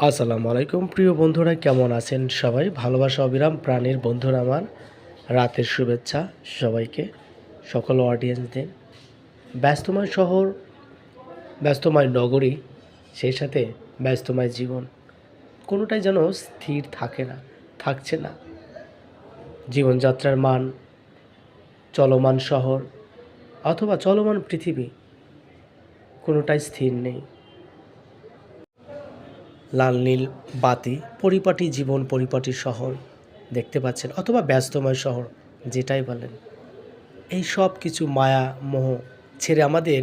আসসালামু আলাইকুম প্রিয় বন্ধুরা, কেমন আছেন সবাই? ভালোবাসা অবিরাম প্রাণের বন্ধুরা আমার, রাতের শুভেচ্ছা সবাইকে, সকল অডিয়েন্সদের। ব্যস্তময় শহর, ব্যস্তময় নগরী, সেই সাথে ব্যস্তময় জীবন, কোনোটাই যেন স্থির থাকছে না। জীবনযাত্রার মান, চলমান শহর অথবা চলমান পৃথিবী, কোনোটাই স্থির নেই। লাল নীল বাতি, পরিপাটি জীবন, পরিপাটি শহর দেখতে পাচ্ছেন, অথবা ব্যস্তময় শহর, যেটাই বলেন। এই সব কিছু মায়া মোহ ছেড়ে আমাদের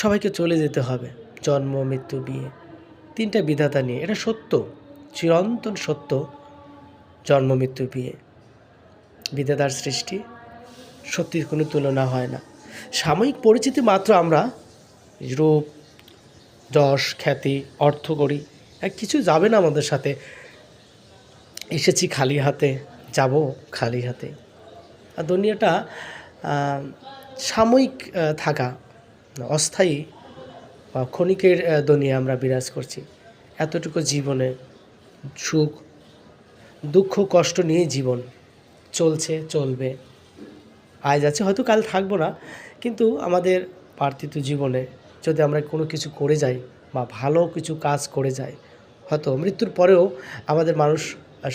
সবাইকে চলে যেতে হবে। জন্ম, মৃত্যু, বিয়ে, তিনটা বিধাতা নিয়ে, এটা সত্য, চিরন্তন সত্য। জন্ম, মৃত্যু, বিয়ে, বিধাতার সৃষ্টি, সত্যির কোনো তুলনা হয় না। সাময়িক পরিচিতি মাত্র আমরা, রূপ, যশ, খ্যাতি, অর্থ করি, কিছু যাবে না আমাদের সাথে। এসেছি খালি হাতে, যাব খালি হাতে। আর দুনিয়াটা সাময়িক থাকা, অস্থায়ী বা ক্ষণিকের দুনিয়া আমরা বিরাজ করছি। এতটুকু জীবনে সুখ দুঃখ কষ্ট নিয়ে জীবন চলছে, চলবে। আজ আছে, হয়তো কাল থাকবো না, কিন্তু আমাদের পার্থিব জীবনে যদি আমরা কোনো কিছু করে যাই বা ভালো কিছু কাজ করে যাই, হয়তো মৃত্যুর পরেও আমাদের মানুষ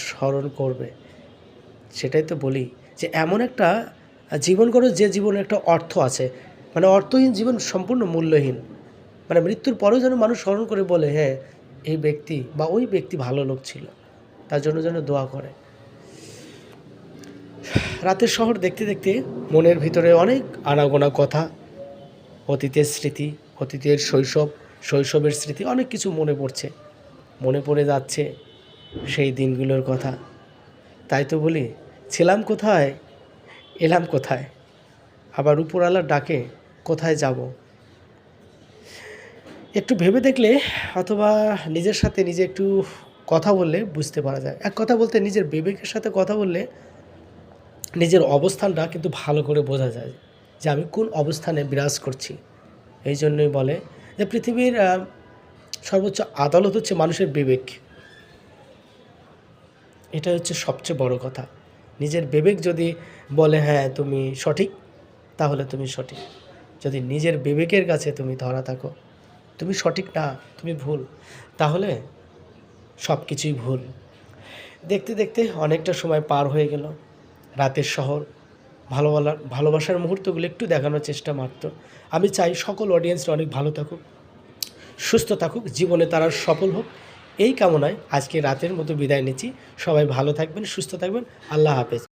স্মরণ করবে। সেটাই তো বলি যে এমন একটা জীবন করো যে জীবনে একটা অর্থ আছে। মানে অর্থহীন জীবন সম্পূর্ণ মূল্যহীন। মানে মৃত্যুর পরেও যেন মানুষ স্মরণ করে বলে, হ্যাঁ, এই ব্যক্তি বা ওই ব্যক্তি ভালো লোক ছিল, তার জন্য যেন দোয়া করে। রাতের শহর দেখতে দেখতে মনের ভিতরে অনেক আনাগোনা কথা, অতীতের স্মৃতি, অতীতের শৈশবের স্মৃতি, অনেক কিছু মনে পড়ে যাচ্ছে সেই দিনগুলোর কথা। তাই তো বলি, ছিলাম কোথায়, এলাম কোথায়, আবার উপরওয়ালার ডাকে কোথায় যাব। একটু ভেবে দেখলে অথবা নিজের সাথে নিজে একটু কথা বললে বুঝতে পারা যায়। এক কথা বলতে, নিজের বিবেকের সাথে কথা বললে নিজের অবস্থানটা কিন্তু ভালো করে বোঝা যায় যে আমি কোন অবস্থানে বিরাজ করছি। এই জন্যই বলে যে পৃথিবীর সর্বোচ্চ আদালত হচ্ছে মানুষের বিবেক। এটা হচ্ছে সবচেয়ে বড় কথা। নিজের বিবেক যদি বলে হ্যাঁ তুমি সঠিক, তাহলে তুমি সঠিক। যদি নিজের বিবেকের কাছে তুমি ধরা থাকো, তুমি সঠিক না, তুমি ভুল, তাহলে সব কিছুই ভুল। দেখতে দেখতে অনেকটা সময় পার হয়ে গেল। রাতের শহর, ভালোবাসার মুহূর্তগুলো একটু দেখানোর চেষ্টা মাত্র। আমি চাই সকল অডিয়েন্সরা অনেক ভালো থাকুক, সুস্থ থাকুক, জীবনে তারা সফল হোক, এই কামনায় আজকে রাতের মতো বিদায় নিচ্ছি। সবাই ভালো থাকবেন, সুস্থ থাকবেন। আল্লাহ হাফেজ।